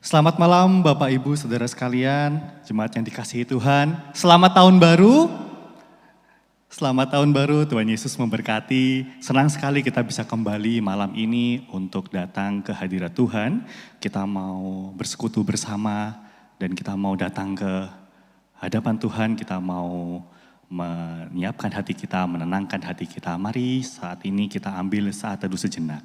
Selamat malam Bapak Ibu Saudara sekalian, jemaat yang dikasihi Tuhan. Selamat tahun baru. Selamat tahun baru, Tuhan Yesus memberkati. Senang sekali kita bisa kembali malam ini untuk datang ke hadirat Tuhan. Kita mau bersekutu bersama dan kita mau datang ke hadapan Tuhan. Kita mau menyiapkan hati kita, menenangkan hati kita. Mari saat ini kita ambil saat teduh sejenak.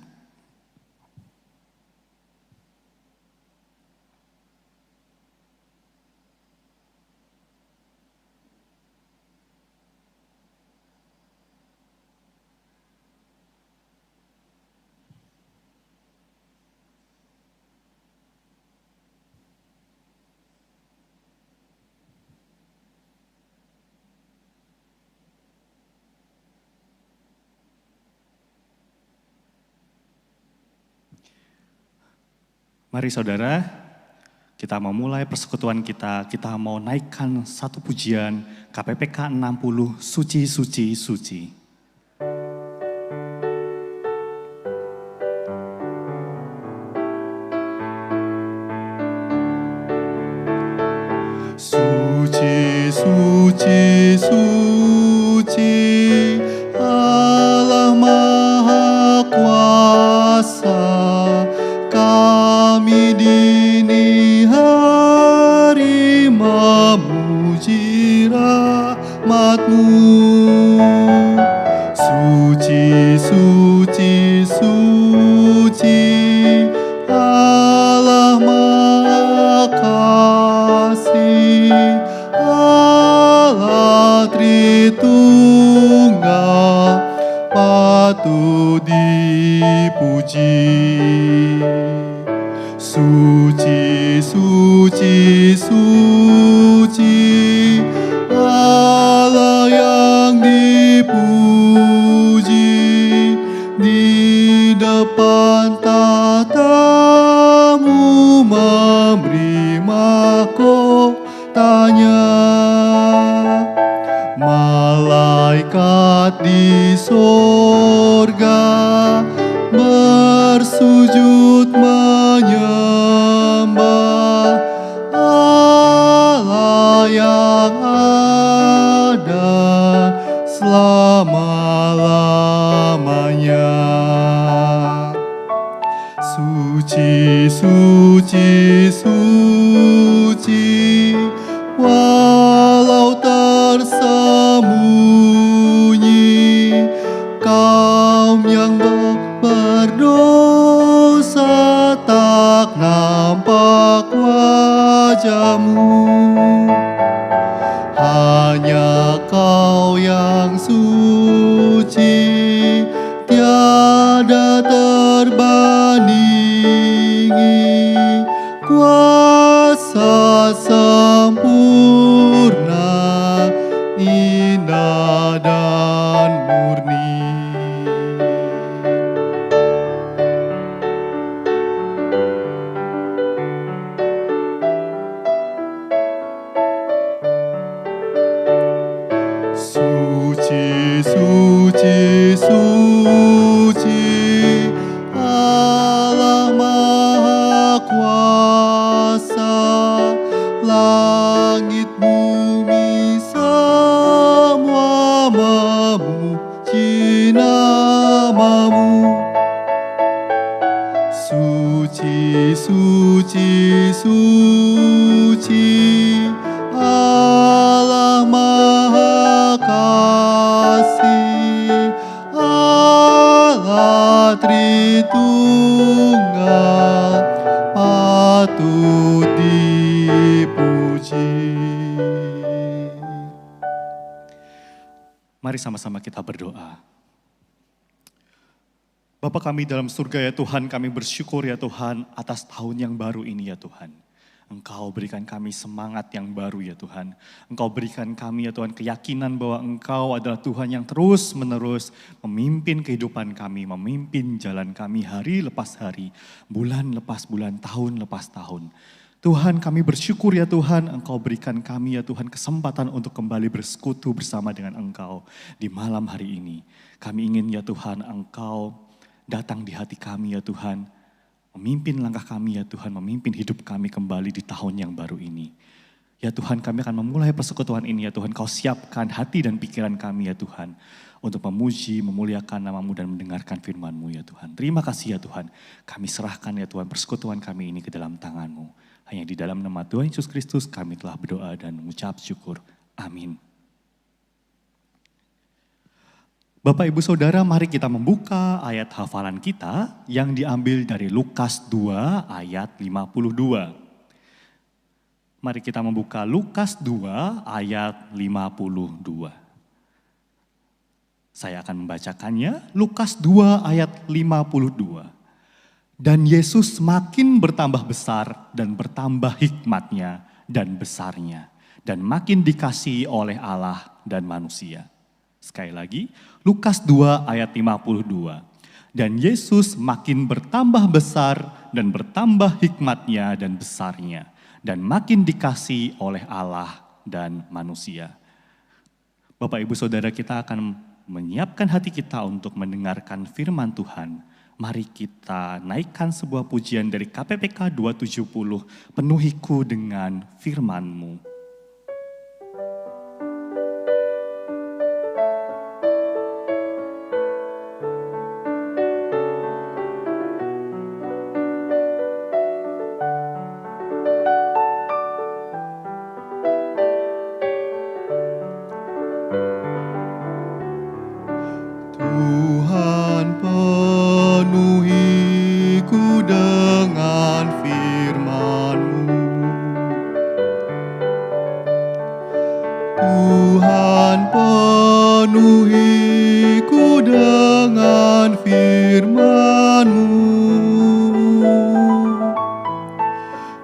Mari saudara, kita mau mulai persekutuan kita mau naikkan satu pujian KPPK 60, Suci, Suci, Suci. Suci, suci, suci, Allah Maha Kuasa. Kami dini hari memuji rahmat-Mu. Suci, suci, suci, Allah Maha Kasih, Allah Tritunggal, patut dipuji. Suci, suci, suci, Allah yang dipuji. Di depan tatamu memberi mahkotanya. Malaikat di sorga bersujud menyembah Allah yang ada selama-lamanya. Suci, suci, suci, walau tersembunyi, kaum yang berdosa tak nampak wajah-Mu. Hanya Kau yang suci, tiada terbandingi, kuasa sempurna, indah dan murni. Suci, suci, suci, Allah Maha Kuasa. Langit bumi semua memuji nama-Mu. Suci, suci, suci, Allah Maha Kasih, Allah Tritunggal, patut dipuji. Mari sama-sama kita berdoa. Bapa kami dalam surga ya Tuhan, kami bersyukur ya Tuhan atas tahun yang baru ini ya Tuhan. Engkau berikan kami semangat yang baru ya Tuhan. Engkau berikan kami ya Tuhan keyakinan bahwa Engkau adalah Tuhan yang terus menerus memimpin kehidupan kami, memimpin jalan kami hari lepas hari, bulan lepas bulan, tahun lepas tahun. Tuhan kami bersyukur ya Tuhan, Engkau berikan kami ya Tuhan kesempatan untuk kembali bersekutu bersama dengan Engkau di malam hari ini. Kami ingin ya Tuhan Engkau datang di hati kami ya Tuhan, memimpin langkah kami ya Tuhan, memimpin hidup kami kembali di tahun yang baru ini. Ya Tuhan, kami akan memulai persekutuan ini ya Tuhan. Kau siapkan hati dan pikiran kami ya Tuhan, untuk memuji, memuliakan nama-Mu dan mendengarkan firman-Mu ya Tuhan. Terima kasih ya Tuhan, kami serahkan ya Tuhan persekutuan kami ini ke dalam tangan-Mu. Hanya di dalam nama Tuhan Yesus Kristus kami telah berdoa dan mengucap syukur. Amin. Bapak Ibu Saudara, mari kita membuka ayat hafalan kita yang diambil dari Lukas 2 ayat 52. Mari kita membuka Lukas 2 ayat 52. Saya akan membacakannya, Lukas 2 ayat 52. Dan Yesus makin bertambah besar dan bertambah hikmatnya dan besarnya, dan makin dikasihi oleh Allah dan manusia. Sekali lagi, Lukas 2 ayat 52. Dan Yesus makin bertambah besar dan bertambah hikmatnya dan besarnya, dan makin dikasihi oleh Allah dan manusia. Bapak Ibu Saudara, kita akan menyiapkan hati kita untuk mendengarkan firman Tuhan. Mari kita naikkan sebuah pujian dari KPPK 270, penuhiku dengan firman-Mu. Tuhan penuhiku dengan firman-Mu. Tuhan penuhiku dengan firman-Mu.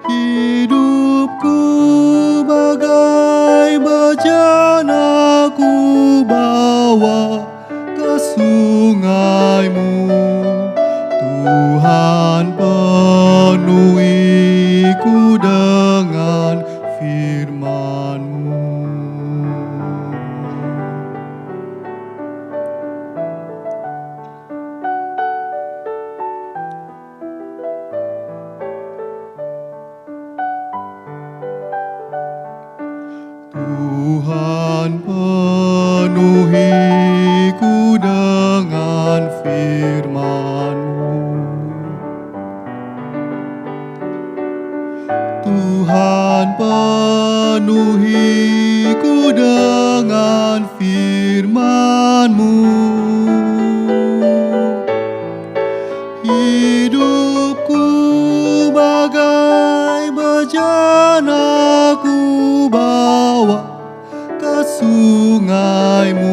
Hidupku bagai bejana ku bawa ke sungai-Mu. Tuhan penuhiku dengan firman-Mu. Tuhan penuhiku dengan firman-Mu. Tuhan penuhiku dengan firman-Mu. Hidupku bagai bejana ku bawa ke sungai-Mu.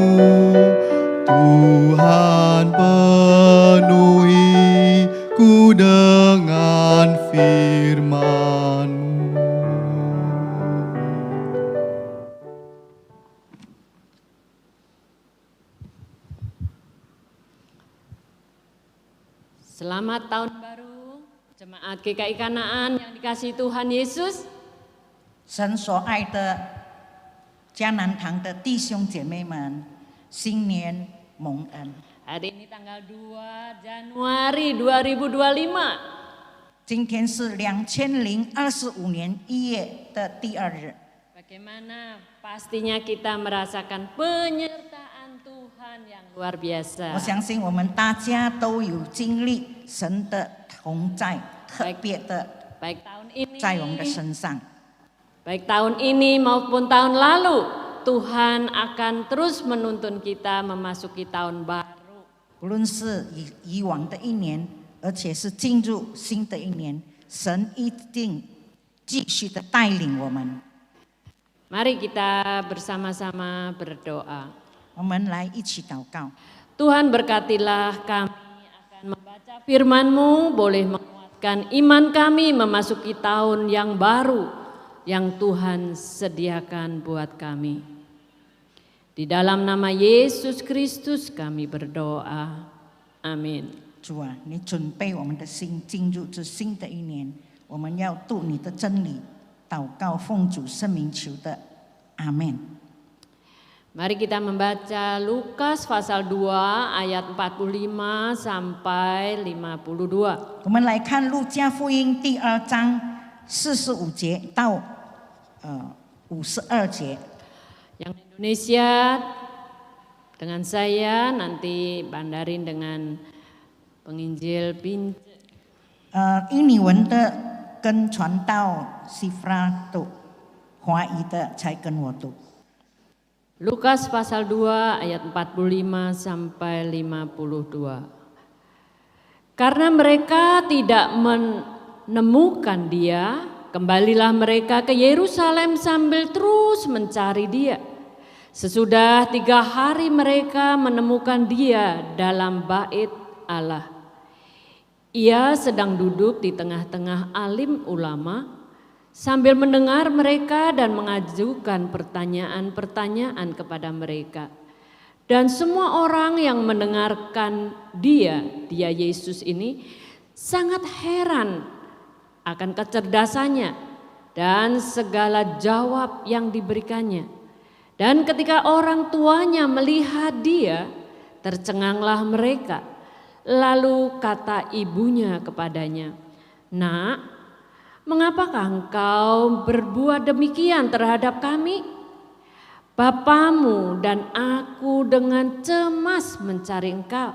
Tuhan penuhiku dengan firman-Mu. Selamat tahun baru, jemaat GKI Kanaan yang dikasihi Tuhan Yesus. 神所爱的迦南堂的弟兄姐妹们，新年蒙恩。 Hari ini tanggal 2 Januari 2025. 今天是2025年1月的第2日。 Bagaimana pastinya kita merasakan penyertaan Tuhan yang luar biasa. 我相信我们大家都有经历神的同在，特别的 Baik tahun ini, 在我们的身上。 baik tahun ini maupun tahun lalu, Tuhan akan terus menuntun kita memasuki tahun baru. 无论是以往的一年，而且是进入新的一年，神一定继续的带领我们。 Mari kita bersama-sama berdoa. 我们来一起祷告。 Tuhan berkatilah kami akan membaca firman-Mu, boleh menguatkan iman kami memasuki tahun yang baru yang Tuhan sediakan buat kami. Di dalam nama Yesus Kristus kami berdoa. Amin. 主啊，你准备我们的心进入这新的一年，我们要度你的真理，祷告奉主圣名求的，阿门。Mari kita membaca Lukas pasal 2 ayat 45 sampai 52. 我们来看路加福音第2章45节到52节。 Yang Indonesia dengan saya, nanti Bandarin dengan penginjil Pince. 印尼文的跟传道西弗拉读，华语的才跟我读。 Lukas pasal 2 ayat 45 sampai 52. Karena mereka tidak menemukan dia, kembalilah mereka ke Yerusalem sambil terus mencari dia. Sesudah 3 hari mereka menemukan dia dalam bait Allah. Ia sedang duduk di tengah-tengah alim ulama sambil mendengar mereka dan mengajukan pertanyaan-pertanyaan kepada mereka. Dan semua orang yang mendengarkan dia Yesus ini sangat heran akan kecerdasannya dan segala jawab yang diberikannya. Dan ketika orang tuanya melihat dia, tercenganglah mereka. Lalu kata ibunya kepadanya, "Nak, mengapakah engkau berbuat demikian terhadap kami? Bapamu dan aku dengan cemas mencari engkau."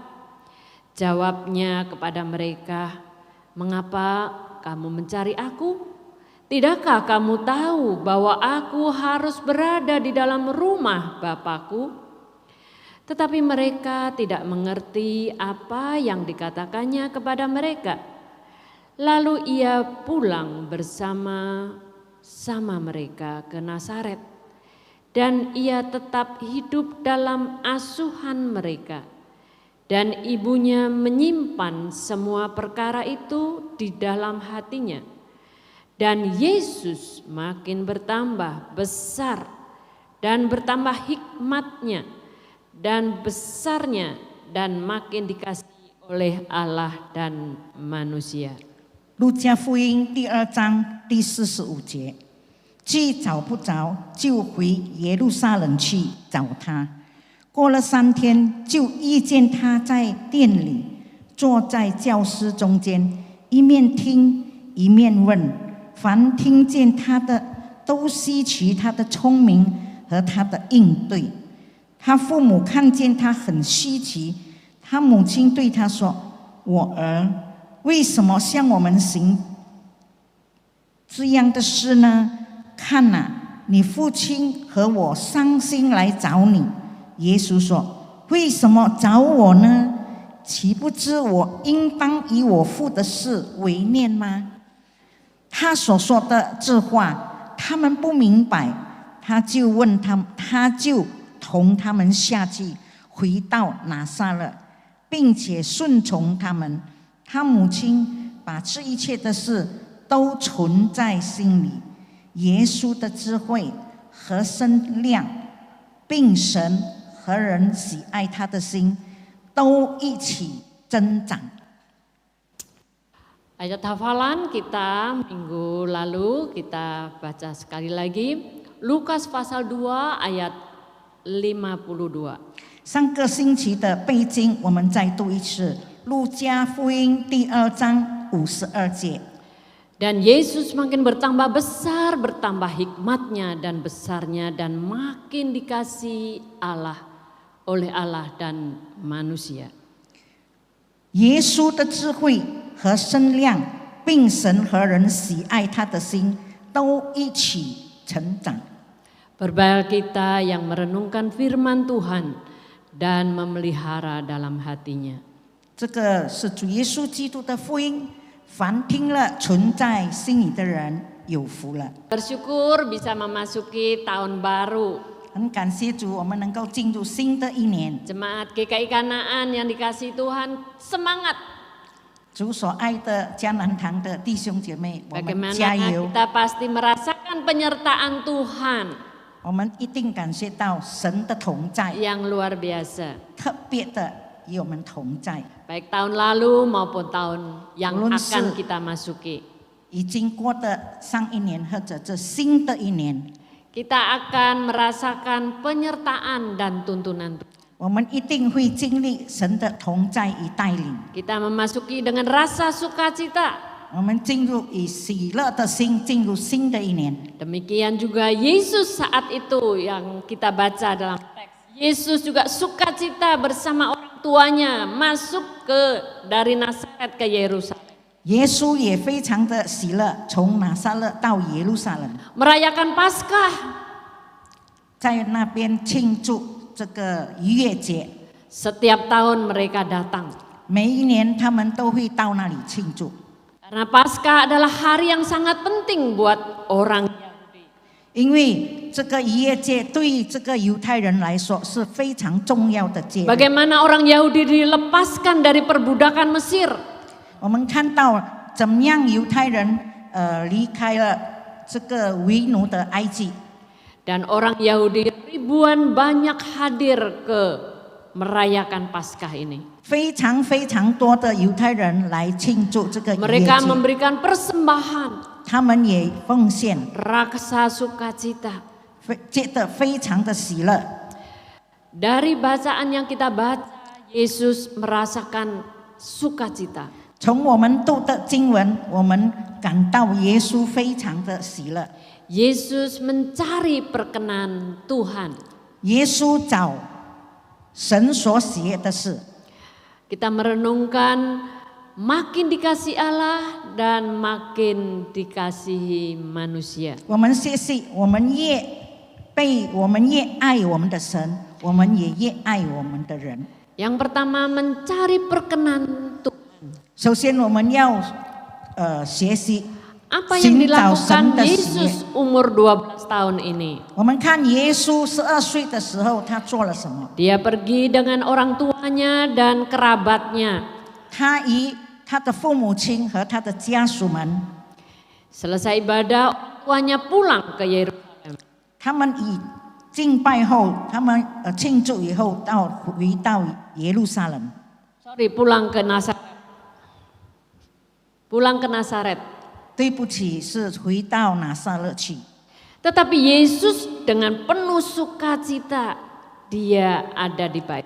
Jawabnya kepada mereka, "Mengapa kamu mencari aku? Tidakkah kamu tahu bahwa aku harus berada di dalam rumah Bapakku?" Tetapi mereka tidak mengerti apa yang dikatakannya kepada mereka. Lalu ia pulang bersama-sama mereka ke Nazaret, dan ia tetap hidup dalam asuhan mereka. Dan ibunya menyimpan semua perkara itu di dalam hatinya. Dan Yesus makin bertambah besar dan bertambah hikmatnya dan besarnya, dan makin dikasihi oleh Allah dan manusia. 路加福音第2章第45节，既找不着，就回耶路撒冷去找他。过了3天，就遇见他在店里，坐在教师中间，一面听一面问。凡听见他的，都稀奇他的聪明和他的应对。他父母看见他很稀奇，他母亲对他说：“我儿，为什么向我们行这样的事呢？看哪，你父亲和我伤心来找你。”耶稣说：“为什么找我呢？岂不知我应当以我父的事为念吗？”他所说的这话，他们不明白。他就同他们下去，回到拿撒勒，并且顺从他们。他母亲把这一切的事都存在心里。耶稣的智慧和身量，并神和人喜爱他的心，都一起增长。 Ayat hafalan kita minggu lalu kita baca sekali lagi. Lukas pasal 2 ayat 52. 上个星期的背经，我们再读一次《路加福音》第2章52节。 Dan Yesus makin bertambah besar, bertambah hikmatnya dan besarnya, dan makin dikasihi Allah oleh Allah dan manusia. 耶稣的智慧和身量，并神和人喜爱他的心，都一起成长。 Berbahagia kita yang merenungkan firman Tuhan dan memelihara dalam hatinya. 这个是主耶稣基督的福音，凡听了存在心里的人有福了。 Bersyukur bisa memasuki tahun baru. 很感谢主，我们能够进入新的一年。 Jemaat GKI Kanaan yang dikasihi Tuhan, semangat. 主所爱的迦南堂的弟兄姐妹，我们加 Bagaimana 油！ kita pasti merasakan penyertaan Tuhan 我们一定感谢到神的同在， yang luar biasa. 特别的与我们同在。 Baik tahun lalu maupun tahun yang Ulun akan se- kita masuki. 已经过的上一年或者这新的一年， kita akan merasakan penyertaan dan tuntunan Tuhan. 我们一定会经历神的同在与带领， Kita memasuki dengan rasa sukacita. 我们进入以喜乐的心进入新的一年。 Demikian juga Yesus saat itu yang kita baca dalam teks. Yesus juga sukacita bersama orang tuanya masuk dari Nazaret ke Yerusalem. 耶稣也非常的喜乐，从拿撒勒到耶路撒冷， Merayakan Paskah. 在那边庆祝这个逾越节。 Setiap tahun mereka datang. 每一年他们都会到那里庆祝， Karena Paskah adalah hari yang sangat penting buat orang Yahudi. 因为这个逾越节对于这个犹太人来说是非常重要的节日。 Bagaimana orang Yahudi dilepaskan dari perbudakan Mesir. 我们看到怎么样犹太人离开了这个为奴的埃及， Dan orang Yahudi ribuan banyak hadir ke merayakan Paskah ini. 非常非常多的犹太人来庆祝这个逾越 Mereka 节， memberikan persembahan, 他们也奉献， rasa sukacita. 觉得非常的喜乐。 Dari bacaan yang kita baca, Yesus merasakan sukacita. 从我们读的经文，我们感到耶稣非常的喜乐。 Yesus mencari perkenan Tuhan. 耶稣找神所喜悦的事。 Kita merenungkan makin dikasih Allah dan makin dikasihi manusia. 我们学习，我们越爱我们的神，我们也越爱我们的人。 Yang pertama mencari perkenan Tuhan. 首先，我们要学习 Apa yang 寻找神 dilakukan 的喜悦。 Yesus umur 12 tahun ini? 我们看耶稣12岁的时候，他做了什么？ Dia pergi dengan orang tuanya dan kerabatnya. 他与他的父母亲和他的家属们， Selesai ibadah, orang tuanya pulang ke Yerusalem. 他们以敬拜后，他们庆祝以后，回到耶路撒冷。 Pulang ke Nazaret. Pulang ke Nazaret. 对不起，是回到拿撒勒去。 Tetapi Yesus dengan penuh sukacita dia ada di bait.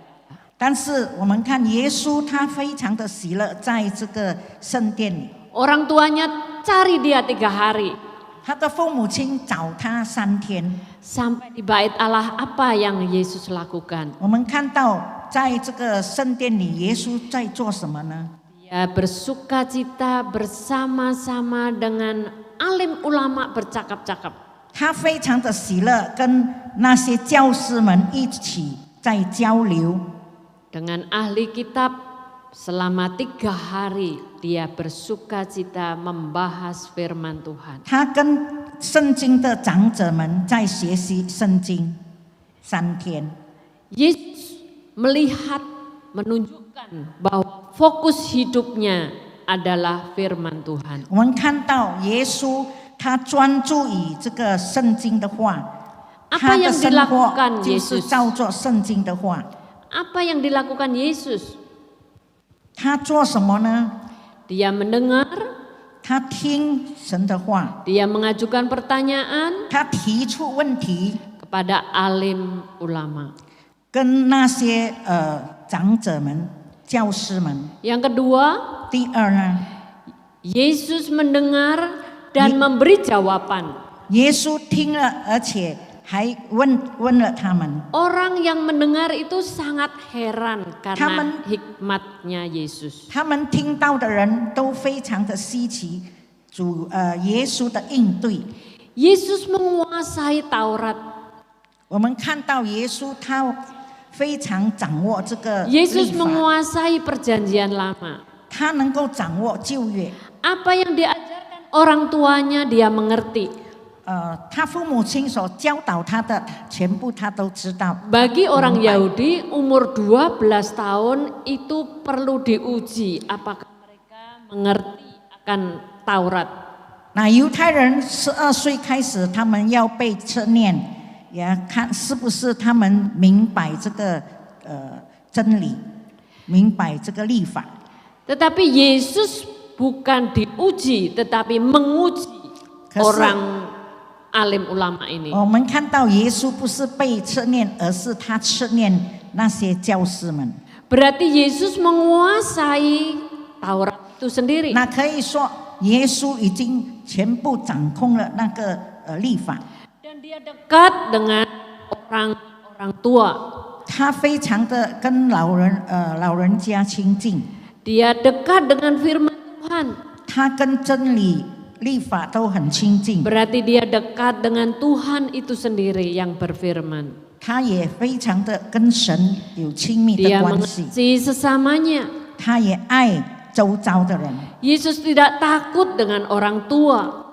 但是我们看耶稣，他非常的喜乐，在这个圣殿里。 Orang tuanya cari dia 3 hari. 他的父母亲找他3天。 Sampai di bait Allah apa yang Yesus lakukan? 我们看到在这个圣殿里，耶稣在做什么呢？ Dia bersukacita bersama-sama dengan alim ulama bercakap-cakap. 他非常的喜乐，跟那些教师们一起在交流。 Dengan ahli kitab selama 3 hari dia bersukacita membahas firman Tuhan. 他跟圣经的长者们在学习圣经3天。 Yesus melihat, menunjukkan bahwa fokus hidupnya adalah firman Tuhan. 我们看到耶稣，他专注于这个圣经的话， Apa 他的 yang 生活 dilakukan 就是 Yesus? 照做圣经的话。 Apa yang dilakukan Yesus? 他做什么呢？ Dia mendengar, 他听神的话， dia mengajukan pertanyaan 他提出问题， kepada alim ulama. 跟那些长者们、教师们。 Yang kedua, 第二呢， Yesus mendengar dan memberi jawaban. 耶稣听了，而且还问了他们。 Orang yang mendengar itu sangat heran karena Taman. hikmatnya Yesus. 他们听到的人都非常的稀奇，耶稣的应对。 Yesus menguasai Taurat. 我们看到耶稣他非常掌握这个 Yesus 律法， menguasai perjanjian lama. 他能够掌握旧约。 Apa yang diajarkan orang tuanya dia mengerti. 他父母亲所教导他的全部他都知道。 Bagi orang Yahudi umur 12 tahun itu perlu diuji apakah mereka mengerti akan Taurat. 那犹太人12岁开始，他们要被测验，也看是不是他们明白这个真理，明白这个律法。 Tetapi Yesus bukan diuji tetapi menguji Kesel. orang alim ulama ini. 我们看到耶稣不是被吃念，而是他吃念那些教师们。 Berarti Yesus menguasai Taurat itu sendiri. 那可以说，耶稣已经全部掌控了那个律法。 Dan dia dekat dengan orang tua. 他非常的跟老人家亲近， Dia dekat dengan firman Tuhan. 他跟真理、律法都很亲近。 Berarti dia dekat dengan Tuhan itu sendiri yang berfirman. 他也非常的跟神有亲密的 Dia 关系， mengasihi sesamanya. 他也爱周遭的人， Yesus tidak takut dengan orang tua.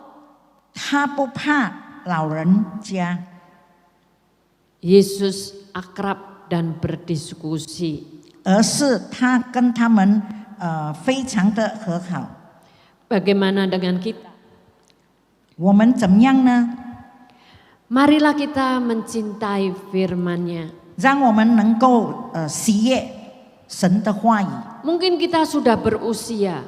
他不怕老人家。 Yesus akrab dan berdiskusi. 而是他跟他们非常的和好。 Bagaimana dengan kita? 我们怎么样呢？ Marilah kita mencintai firman-Nya. 让我们能够喜悦神的话语。 Mungkin kita sudah berusia,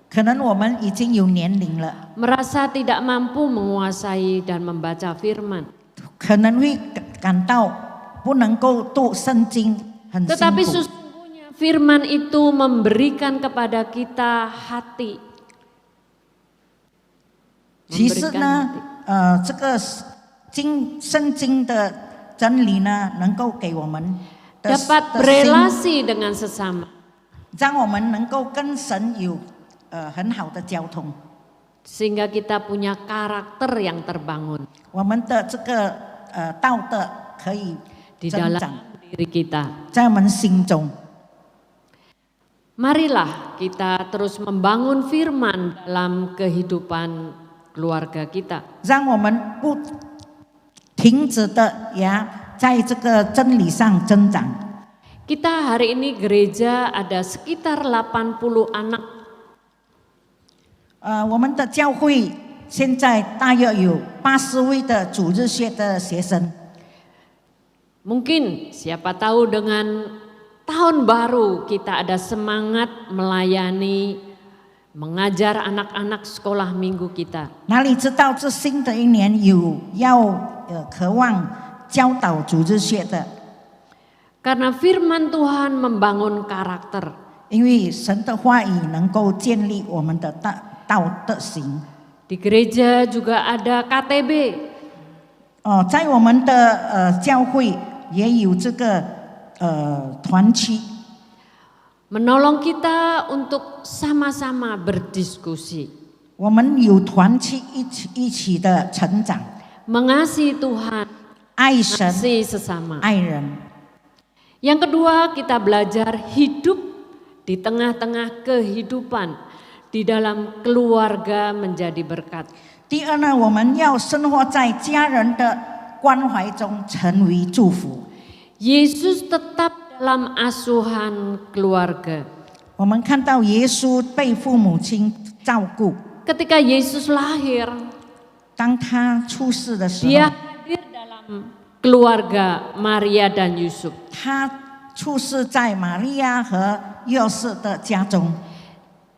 可能我们已经有年龄了， merasa tidak mampu menguasai dan membaca firman. 可能会感到不能够读圣经，很辛 Tetapi 苦。 sesungguhnya firman itu memberikan kepada kita hati. 其实 Memberikan 呢 hati.，这个圣经的真理呢，能够给我们的 Dapat 心， berelasi dengan sesama. 让我们能够跟神有很好的交通。 Sehingga kita punya karakter yang terbangun 我们的这个道德可以 di 增 dalam 长， diri kita. 在我们心中。 Marilah kita terus membangun firman dalam kehidupan keluarga kita. 让我们不停止的在这个真理上增长。 Kita hari ini gereja ada sekitar 80 anak. 我们的教会现在大约有80位的主日学的学生。 Mungkin siapa tahu dengan tahun baru kita ada semangat melayani, mengajar anak-anak sekolah minggu kita. 哪里知道这新的一年有要渴望教导主日学的， Karena firman Tuhan membangun karakter. 因为神的话语能够建立我们的道德行。 Di gereja juga ada KTB. 在我们的教会也有这个团契， Menolong kita untuk sama-sama berdiskusi. 我们有团契一起的成长， Mengasihi Tuhan, 爱神 mengasihi sesama. 爱人。 Yang kedua, kita belajar hidup di tengah-tengah kehidupan, di dalam keluarga menjadi berkat. 第二呢，我们要生活在家人的关怀中，成为祝福。 Yesus tetap dalam asuhan keluarga. 我们看到耶稣被父母亲照顾， Ketika Yesus lahir, 当他出世的时 dia 候， hadir dalam keluarga Maria dan Yusuf. 他出世在玛利亚和约瑟的家中，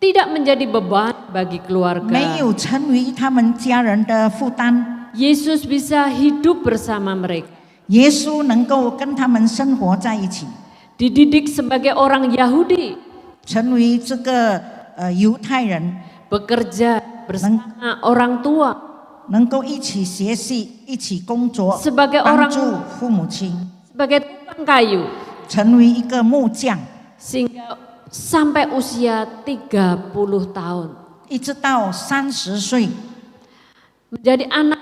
Tidak menjadi beban bagi 没 keluarga. 有成为他们家人的负担。 Yesus bisa hidup bersama mereka. 耶稣能够跟他们生活在一起， Dididik sebagai orang Yahudi, 成为这个犹太人， bekerja bersama orang tua, 能够一起学习、一起工作， sebagai 帮 orang 助父母亲， sebagai tukang kayu, 成为一个木匠， sehingga sampai usia 30 tahun 一直到30岁， menjadi anak,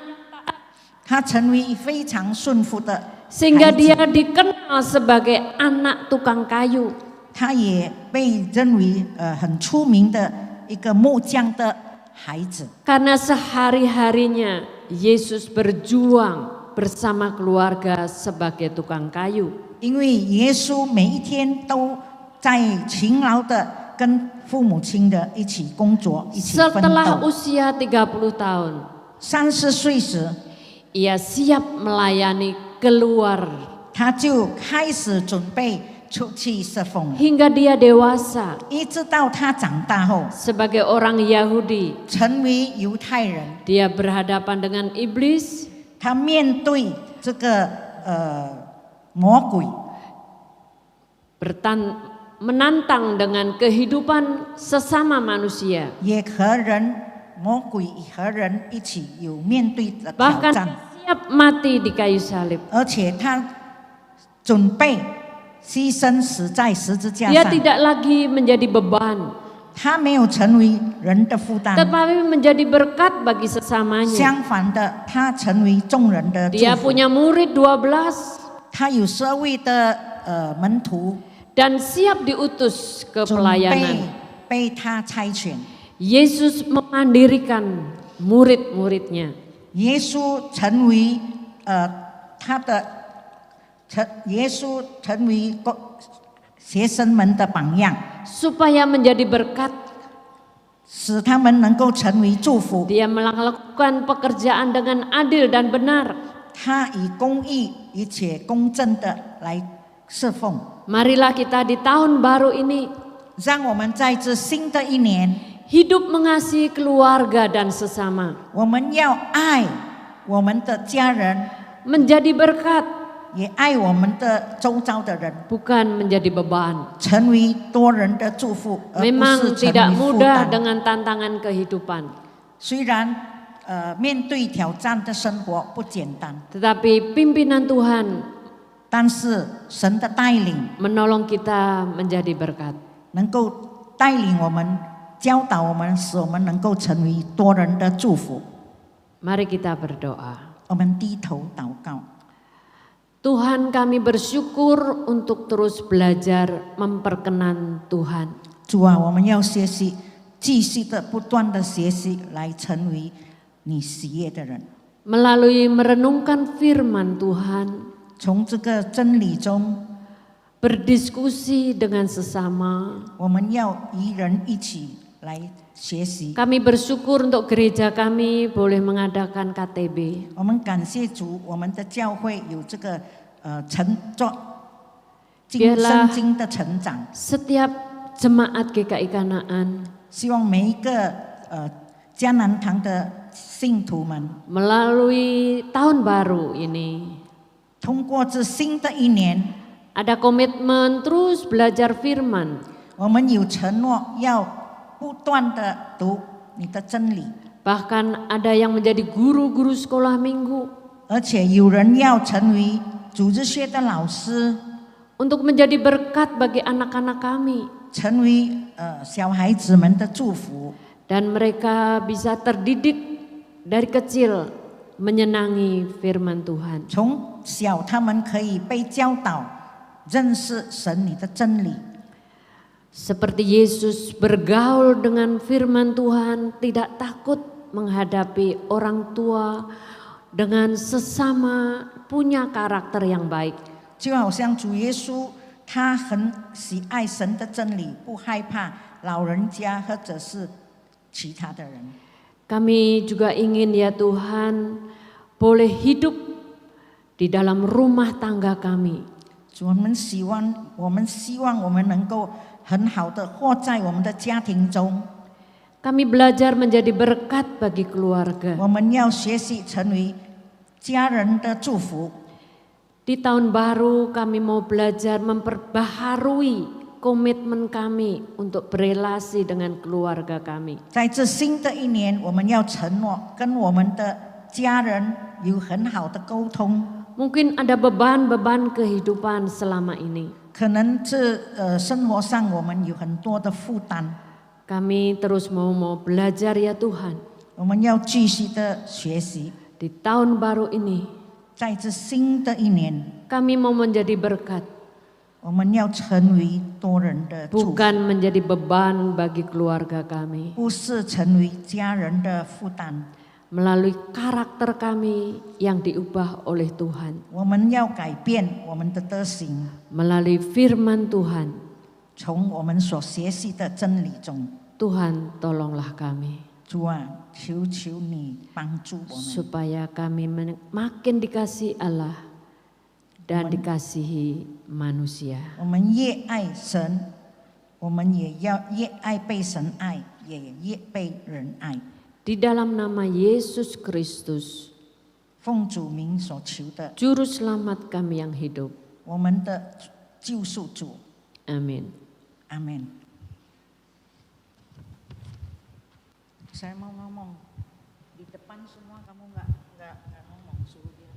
他成为非常顺服的 sehingga 孩子 dia dikenal sebagai anak tukang kayu. 他也被认为很出名的一个木匠的孩子。 Karena sehari-harinya Yesus berjuang bersama keluarga sebagai tukang kayu. 因为耶稣每一天都在勤劳的跟父母亲的一起工作，一起奋 Setelah 斗。 usia 30 tahun, 30岁时， ia siap melayani keluar 他就开始准备出去侍奉， hingga dia dewasa 一直到他长大后 sebagai orang Yahudi. 成为犹太人， Dia berhadapan dengan iblis, 他面对这个魔鬼， menantang dengan kehidupan sesama manusia. 也和人魔鬼和人一起有面对的挑 Bahkan 战， siap mati di kayu salib. 而且他准备牺牲死在十字架 Dia 上， tidak lagi menjadi beban, 他没有成为人的负担， tetapi menjadi berkat bagi sesamanya. 相反的，他成为众人的祝 Dia 福。 punya murid 12他有12位的门徒， dan siap diutus ke 准备 pelayanan. 被他差遣。 Yesus memandirikan murid-muridnya. 耶稣成为耶稣成为学生们的榜样， supaya menjadi berkat. 使他们能够成为祝福。 Dia melakukan pekerjaan dengan adil dan benar. 他以公义而且公正的来侍奉。 Marilah kita di tahun baru ini 让我们在这新的一年， hidup mengasihi keluarga dan sesama, 我们要爱我们的家人， menjadi berkat, 也爱我们的周遭的人， bukan menjadi beban. 成为多人的祝福，而不 Memang 是成 tidak 为负 mudah 担。 dengan tantangan kehidupan, 虽然面对挑战的生活不简单， tetapi pimpinan Tuhan 但是神的带领 menolong kita menjadi berkat. 能够带领我们、教导我们，使我们能够成为多人的祝福。 Mari kita berdoa. 我们低头祷告， Tuhan, kami bersyukur untuk terus belajar memperkenan Tuhan. 主啊，我们要学习，继续的不断的学习，来成为你喜悦的人。 Melalui merenungkan firman Tuhan, 从这个真理中， berdiskusi dengan sesama. 我们要与人一起来学习。 Kami bersyukur untuk gereja kami boleh mengadakan KTB. 我们感谢主，我们的教会有这个圣经的成长。 Setiap jemaat GKI Kanaan 希望每一个迦南堂的信徒们， melalui tahun baru ini 通过这新的一年， ada komitmen terus belajar firman. 我们有承诺要不断的读你的真理， Bahkan ada yang menjadi guru-guru sekolah minggu 而且有人要成为主日学的老师， untuk menjadi berkat bagi anak-anak kami. 成为小孩子们的祝福， Dan mereka bisa terdidik dari kecil menyenangi firman Tuhan. 从小他们可以被教导认识神你的真理。 Seperti Yesus bergaul dengan firman Tuhan, tidak takut menghadapi orang tua, dengan sesama punya karakter yang baik. 就好像主耶稣，他很喜爱神的真理，不害怕老人家或者是其他的人。 Kami juga ingin ya Tuhan boleh hidup di dalam rumah tangga kami. 主，我们希望我们能够很好的活在我们的家庭中。 Kami belajar menjadi berkat bagi keluarga. 我们要学习成为家人的祝福。 Di tahun baru kami mau belajar memperbaharui komitmen kami untuk berelasi dengan keluarga kami. 在这新的一年，我们要承诺跟我们的家人有很好的沟通。 Mungkin ada beban-beban kehidupan selama ini. 可能生活上我们有很多的负担， Kami terus mau belajar ya Tuhan. 我们要继续的学习。 Di tahun baru ini 在这新的一年， kami mau menjadi berkat, 我们要成为多人的祝福， bukan menjadi beban bagi keluarga kami. 不是成为家人的负担。 Melalui karakter kami yang diubah oleh Tuhan. 我们要改变我们的德行， Melalui firman Tuhan. 从我们所学习的真理中。 Tuhan tolonglah kami. 主啊，求求你帮助我们， Supaya kami makin dikasih Allah dan dikasihi manusia. 我们越爱神，我们也要越爱被神爱，也越被人爱。 Di dalam nama Yesus Kristus, 奉主名所求的， Juru Selamat kami yang hidup. 我们的救赎主， Amin. 阿门。Saya mau ngomong di depan semua, kamu nggak ngomong, suruh dia.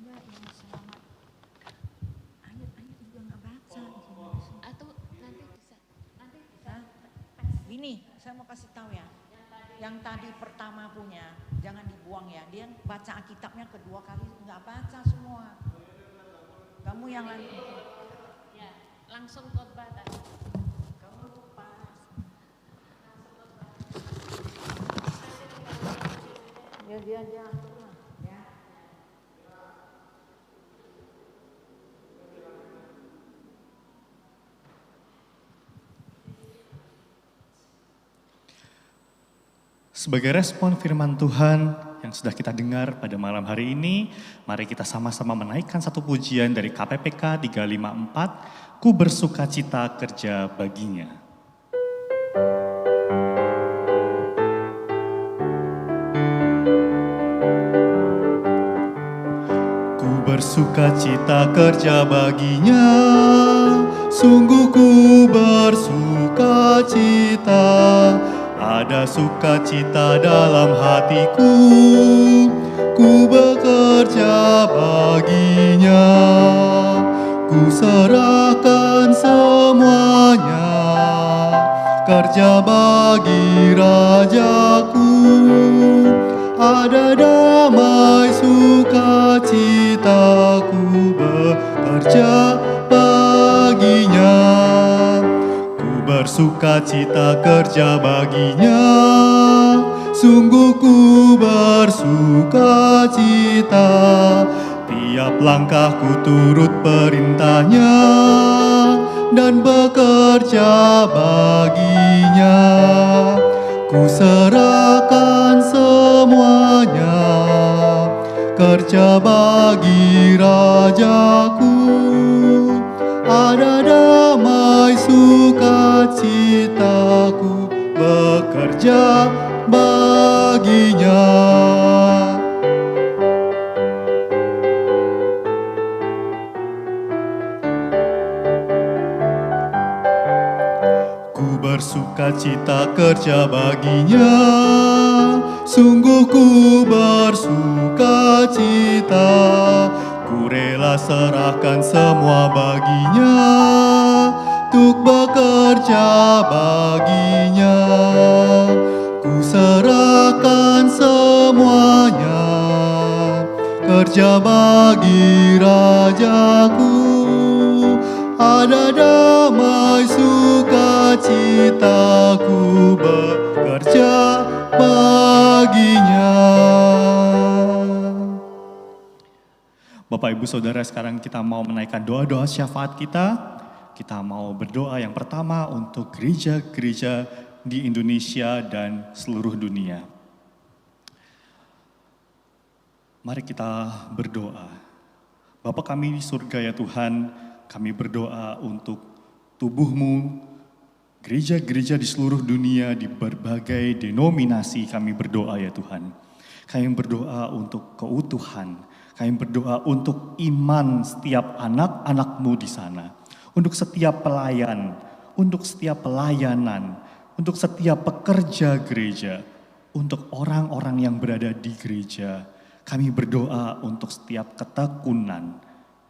Enggak, yang selamat. Ayat-ayat juga nggak baca. Atau nanti bisa. Ini saya mau kasih tahu ya. Yang tadi pertama punya, jangan dibuang ya. Dia baca Alkitabnya kedua kali nggak baca semua. Kamu yang lain. Ya, langsung khotbah tadi. Kamu lupa. Ya dia langsung lah, ya. Sebagai respon firman Tuhan yang sudah kita dengar pada malam hari ini, mari kita sama-sama menaikkan satu pujian dari KPPK 354, Ku bersukacita kerja baginya. Ku bersukacita kerja baginya, sungguh ku bersukacita. Ada sukacita dalam hatiku, ku bekerja baginya. Ku serahkan semuanya, kerja bagi Rajaku. Ada damai sukacita, ku bekerja baginya. Bersukacita kerja baginya, sungguh ku bersukacita. Tiap langkahku turut perintahnya dan bekerja baginya. Ku serahkan semuanya, kerja bagi Rajaku. Ada damai sukacitaku, bekerja baginya. Ku bersukacita kerja baginya, sungguh ku bersukacita. Ku rela serahkan semua baginya, untuk bekerja baginya. Ku serahkan semuanya, kerja bagi Rajaku. Ada damai sukacitaku, bekerja baginya. Bapak Ibu Saudara, sekarang kita mau menaikkan doa-doa syafaat kita. Kita mau berdoa yang pertama untuk gereja-gereja di Indonesia dan seluruh dunia. Mari kita berdoa. Bapa kami di surga ya Tuhan, kami berdoa untuk tubuh-Mu, gereja-gereja di seluruh dunia, di berbagai denominasi kami berdoa ya Tuhan. Kami berdoa untuk keutuhan, kami berdoa untuk iman setiap anak-anak-Mu di sana. Untuk setiap pelayan, untuk setiap pelayanan, untuk setiap pekerja gereja, untuk orang-orang yang berada di gereja. Kami berdoa untuk setiap ketekunan.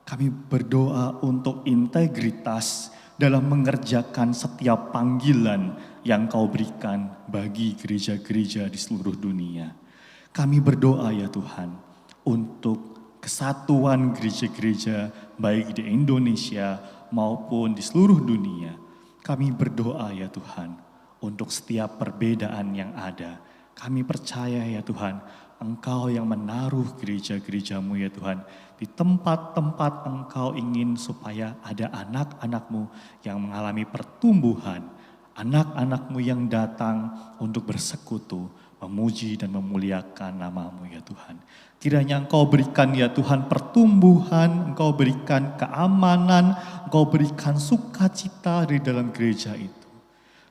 Kami berdoa untuk integritas dalam mengerjakan setiap panggilan yang Kau berikan bagi gereja-gereja di seluruh dunia. Kami berdoa ya Tuhan untuk kesatuan gereja-gereja baik di Indonesia maupun di seluruh dunia. Kami berdoa ya Tuhan untuk setiap perbedaan yang ada. Kami percaya ya Tuhan, Engkau yang menaruh gereja-gereja-Mu ya Tuhan di tempat-tempat Engkau ingin supaya ada anak-anak-Mu yang mengalami pertumbuhan, anak-anak-Mu yang datang untuk bersekutu, memuji dan memuliakan nama-Mu ya Tuhan. Kiranya Engkau berikan ya Tuhan pertumbuhan, Engkau berikan keamanan, Engkau berikan sukacita di dalam gereja itu.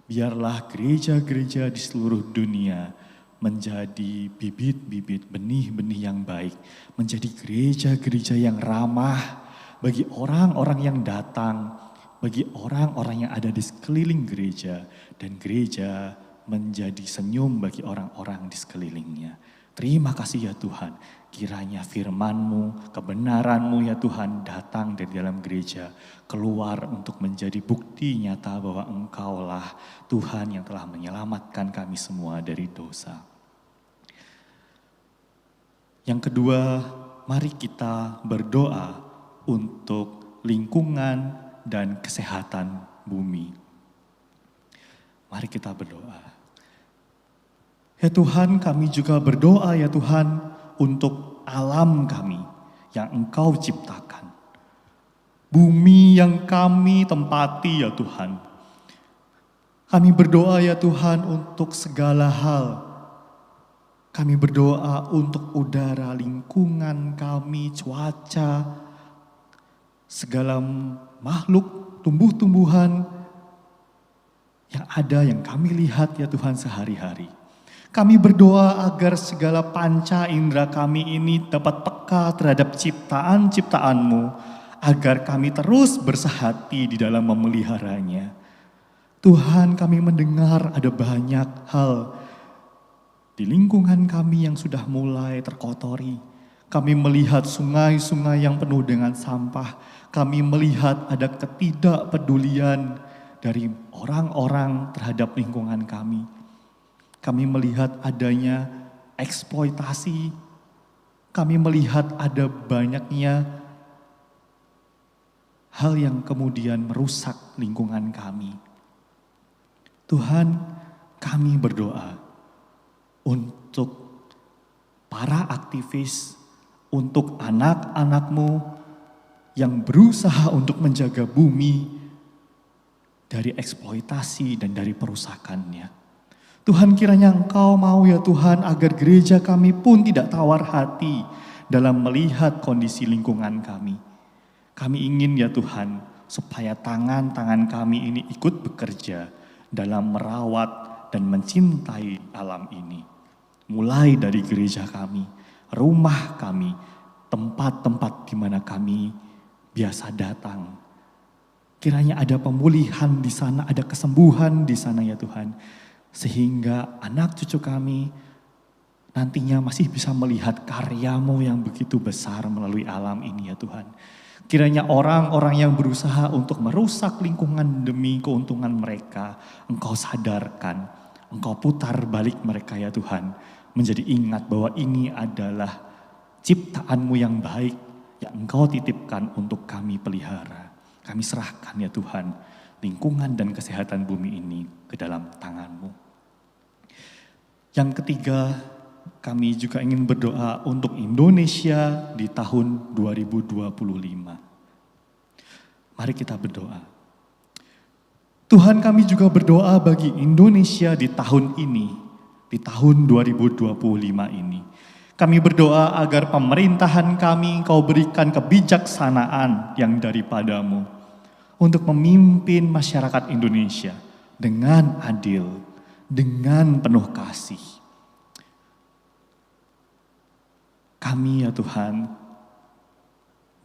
Biarlah gereja-gereja di seluruh dunia menjadi bibit-bibit benih-benih yang baik, menjadi gereja-gereja yang ramah bagi orang-orang yang datang, bagi orang-orang yang ada di sekeliling gereja, dan gereja menjadi senyum bagi orang-orang di sekelilingnya. Terima kasih ya Tuhan, kiranya firman-Mu, kebenaran-Mu ya Tuhan datang dari dalam gereja, keluar untuk menjadi bukti nyata bahwa Engkaulah Tuhan yang telah menyelamatkan kami semua dari dosa. Yang kedua, mari kita berdoa untuk lingkungan dan kesehatan bumi. Mari kita berdoa. Ya Tuhan, kami juga berdoa ya Tuhan untuk alam kami yang Engkau ciptakan. Bumi yang kami tempati ya Tuhan. Kami berdoa ya Tuhan untuk segala hal. Kami berdoa untuk udara, lingkungan kami, cuaca, segala makhluk, tumbuh-tumbuhan yang ada yang kami lihat ya Tuhan sehari-hari. Kami berdoa agar segala panca indera kami ini dapat peka terhadap ciptaan-ciptaan-Mu, agar kami terus bersehati di dalam memeliharanya. Tuhan, kami mendengar ada banyak hal di lingkungan kami yang sudah mulai terkotori. Kami melihat sungai-sungai yang penuh dengan sampah. Kami melihat ada ketidakpedulian dari orang-orang terhadap lingkungan kami. Kami melihat adanya eksploitasi. Kami melihat ada banyaknya hal yang kemudian merusak lingkungan kami. Tuhan, kami berdoa untuk para aktivis, untuk anak-anak-Mu yang berusaha untuk menjaga bumi dari eksploitasi dan dari perusakannya. Tuhan, kiranya Engkau mau ya Tuhan agar gereja kami pun tidak tawar hati dalam melihat kondisi lingkungan kami. Kami ingin ya Tuhan supaya tangan-tangan kami ini ikut bekerja dalam merawat dan mencintai alam ini. Mulai dari gereja kami, rumah kami, tempat-tempat di mana kami biasa datang. Kiranya ada pemulihan di sana, ada kesembuhan di sana ya Tuhan. Sehingga anak cucu kami nantinya masih bisa melihat karya-Mu yang begitu besar melalui alam ini ya Tuhan. Kiranya orang-orang yang berusaha untuk merusak lingkungan demi keuntungan mereka, Engkau sadarkan, Engkau putar balik mereka ya Tuhan. Menjadi ingat bahwa ini adalah ciptaan-Mu yang baik yang Engkau titipkan untuk kami pelihara. Kami serahkan ya Tuhan lingkungan dan kesehatan bumi ini ke dalam tangan-Mu. Yang ketiga, kami juga ingin berdoa untuk Indonesia di tahun 2025. Mari kita berdoa. Tuhan, kami juga berdoa bagi Indonesia di tahun ini, di tahun 2025 ini. Kami berdoa agar pemerintahan kami Engkau berikan kebijaksanaan yang daripada-Mu untuk memimpin masyarakat Indonesia dengan adil, dengan penuh kasih. Kami ya Tuhan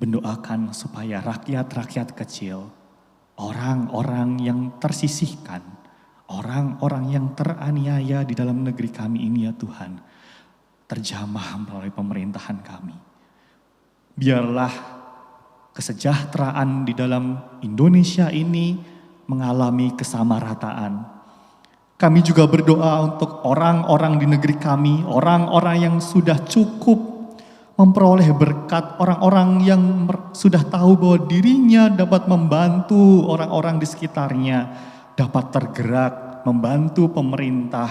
mendoakan supaya rakyat-rakyat kecil, orang-orang yang tersisihkan, orang-orang yang teraniaya di dalam negeri kami ini ya Tuhan, terjamah melalui pemerintahan kami. Biarlah kesejahteraan di dalam Indonesia ini mengalami kesamarataan. Kami juga berdoa untuk orang-orang di negeri kami, orang-orang yang sudah cukup memperoleh berkat, orang-orang yang sudah tahu bahwa dirinya dapat membantu orang-orang di sekitarnya, dapat tergerak, membantu pemerintah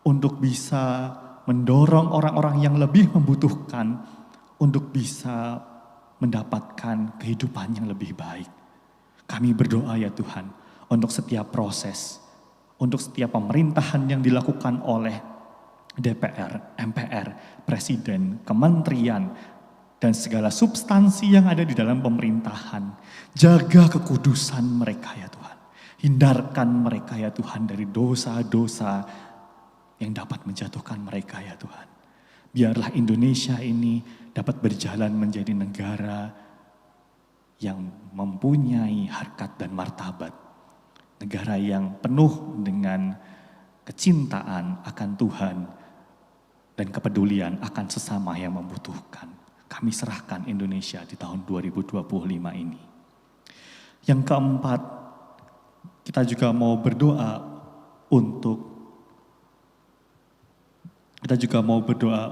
untuk bisa mendorong orang-orang yang lebih membutuhkan untuk bisa mendapatkan kehidupan yang lebih baik. Kami berdoa ya Tuhan untuk setiap proses, untuk setiap pemerintahan yang dilakukan oleh DPR, MPR, Presiden, Kementerian, dan segala substansi yang ada di dalam pemerintahan. Jaga kekudusan mereka ya Tuhan. Hindarkan mereka ya Tuhan dari dosa-dosa yang dapat menjatuhkan mereka ya Tuhan. Biarlah Indonesia ini dapat berjalan menjadi negara yang mempunyai harkat dan martabat. Negara yang penuh dengan kecintaan akan Tuhan dan kepedulian akan sesama yang membutuhkan. Kami serahkan Indonesia di tahun 2025 ini. Yang keempat, kita juga mau berdoa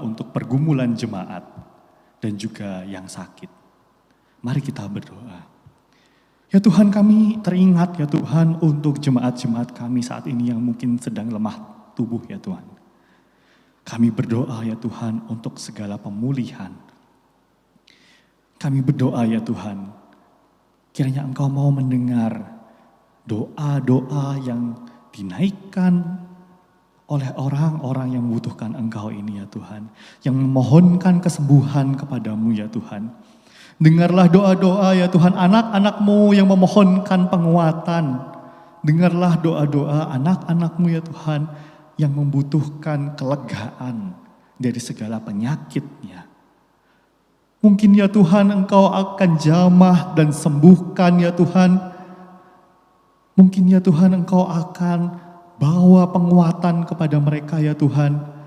untuk pergumulan jemaat dan juga yang sakit. Mari kita berdoa. Ya Tuhan, kami teringat ya Tuhan untuk jemaat-jemaat kami saat ini yang mungkin sedang lemah tubuh ya Tuhan. Kami berdoa ya Tuhan untuk segala pemulihan. Kami berdoa ya Tuhan, kiranya Engkau mau mendengar doa-doa yang dinaikkan oleh orang-orang yang membutuhkan Engkau ini ya Tuhan. Yang memohonkan kesembuhan kepadamu ya Tuhan. Dengarlah doa-doa ya Tuhan anak-anak-Mu yang memohonkan penguatan. Dengarlah doa-doa anak-anak-Mu ya Tuhan yang membutuhkan kelegaan dari segala penyakitnya. Mungkin ya Tuhan Engkau akan jamah dan sembuhkan ya Tuhan. Mungkin ya Tuhan Engkau akan bawa penguatan kepada mereka ya Tuhan.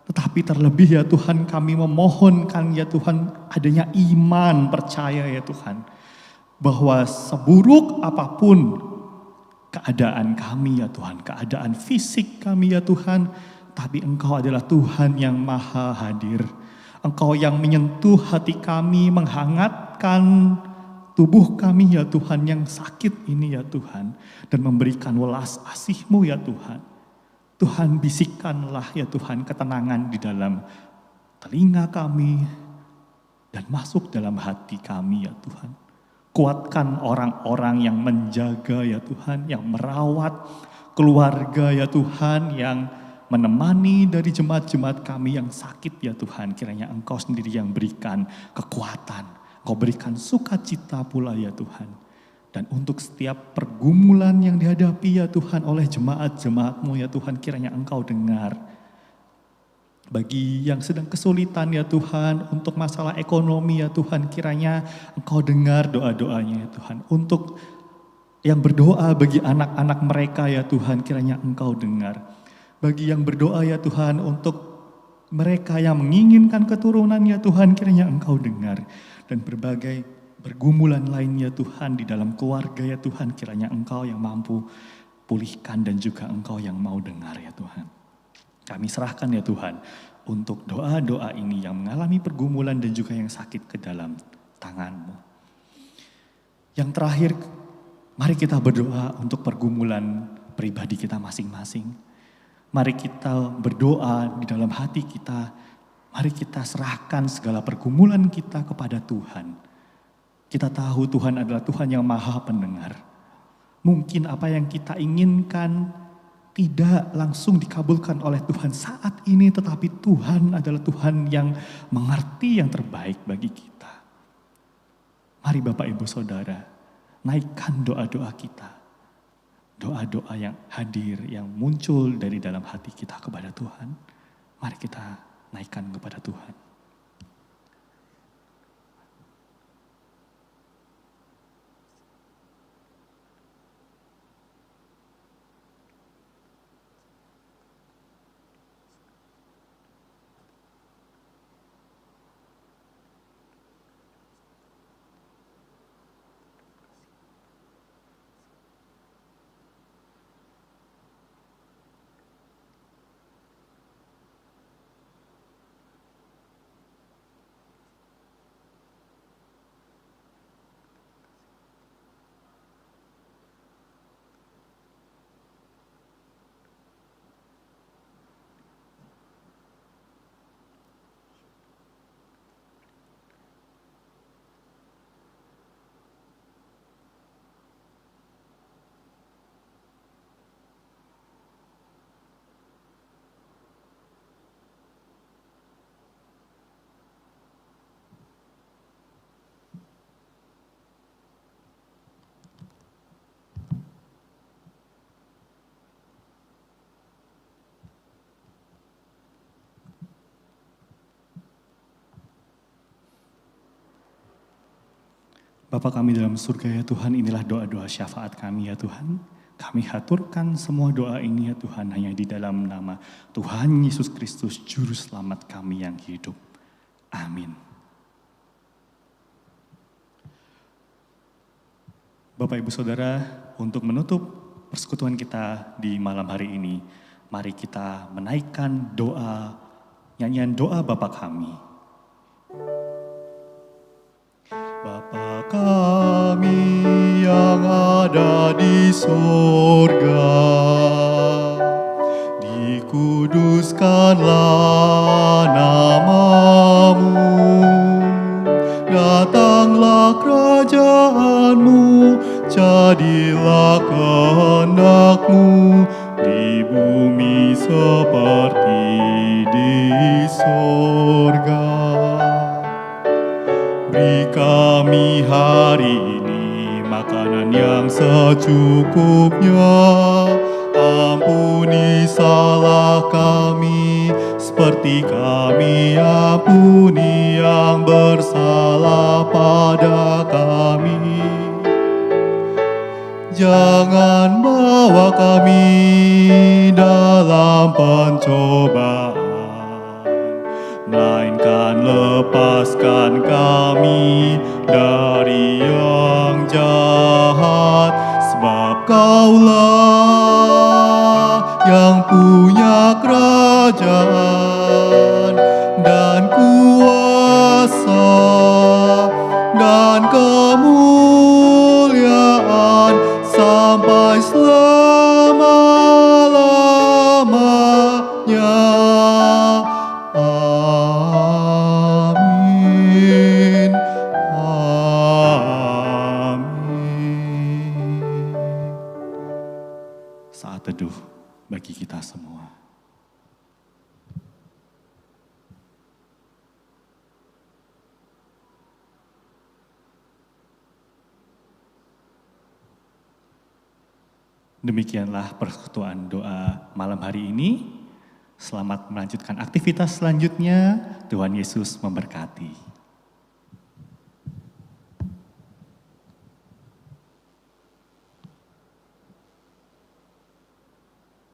Tetapi terlebih ya Tuhan kami memohonkan ya Tuhan adanya iman percaya ya Tuhan. Bahwa seburuk apapun keadaan kami ya Tuhan, keadaan fisik kami ya Tuhan. Tapi Engkau adalah Tuhan yang maha hadir. Engkau yang menyentuh hati kami, menghangatkan tubuh kami ya Tuhan yang sakit ini ya Tuhan. Dan memberikan welas asih-Mu ya Tuhan. Tuhan bisikkanlah ya Tuhan ketenangan di dalam telinga kami. Dan masuk dalam hati kami ya Tuhan. Kuatkan orang-orang yang menjaga ya Tuhan, yang merawat keluarga ya Tuhan, yang menemani dari jemaat-jemaat kami yang sakit ya Tuhan. Kiranya Engkau sendiri yang berikan kekuatan. Engkau berikan sukacita pula ya Tuhan. Dan untuk setiap pergumulan yang dihadapi ya Tuhan oleh jemaat-jemaat-Mu ya Tuhan. Kiranya Engkau dengar. Bagi yang sedang kesulitan ya Tuhan. Untuk masalah ekonomi ya Tuhan. Kiranya Engkau dengar doa-doanya ya Tuhan. Untuk yang berdoa bagi anak-anak mereka ya Tuhan. Kiranya Engkau dengar. Bagi yang berdoa ya Tuhan untuk mereka yang menginginkan keturunan ya Tuhan, kiranya Engkau dengar. Dan berbagai pergumulan lainnya Tuhan di dalam keluarga ya Tuhan, kiranya Engkau yang mampu pulihkan dan juga Engkau yang mau dengar ya Tuhan. Kami serahkan ya Tuhan untuk doa-doa ini yang mengalami pergumulan dan juga yang sakit ke dalam tangan-Mu. Yang terakhir, mari kita berdoa untuk pergumulan pribadi kita masing-masing. Mari kita berdoa di dalam hati kita. Mari kita serahkan segala pergumulan kita kepada Tuhan. Kita tahu Tuhan adalah Tuhan yang maha pendengar. Mungkin apa yang kita inginkan tidak langsung dikabulkan oleh Tuhan saat ini. Tetapi Tuhan adalah Tuhan yang mengerti yang terbaik bagi kita. Mari Bapak Ibu Saudara, naikkan doa-doa kita. Doa-doa yang hadir, yang muncul dari dalam hati kita kepada Tuhan. Mari kita naikkan kepada Tuhan. Bapa kami dalam surga ya Tuhan, inilah doa-doa syafaat kami ya Tuhan. Kami haturkan semua doa ini ya Tuhan hanya di dalam nama Tuhan Yesus Kristus, Juru Selamat kami yang hidup. Amin. Bapak Ibu Saudara, untuk menutup persekutuan kita di malam hari ini, mari kita menaikkan doa, nyanyian doa Bapa kami. Bapa kami yang ada di surga, dikuduskanlah namamu, datanglah kerajaanmu, jadilah kehendakmu di bumi seperti di surga. Beri kami hari ini makanan yang secukupnya. Ampuni salah kami seperti kami ampuni yang bersalah pada kami. Jangan bawa kami dalam pencobaan, melainkan lepaskan kami dari yang jahat. Sebab Kaulah yang punya kerajaan dan kuasa dan kemuliaan sampai selama-lamanya. Amin. Amin. Saat teduh bagi kita semua. Demikianlah persekutuan doa malam hari ini. Selamat melanjutkan aktivitas selanjutnya. Tuhan Yesus memberkati.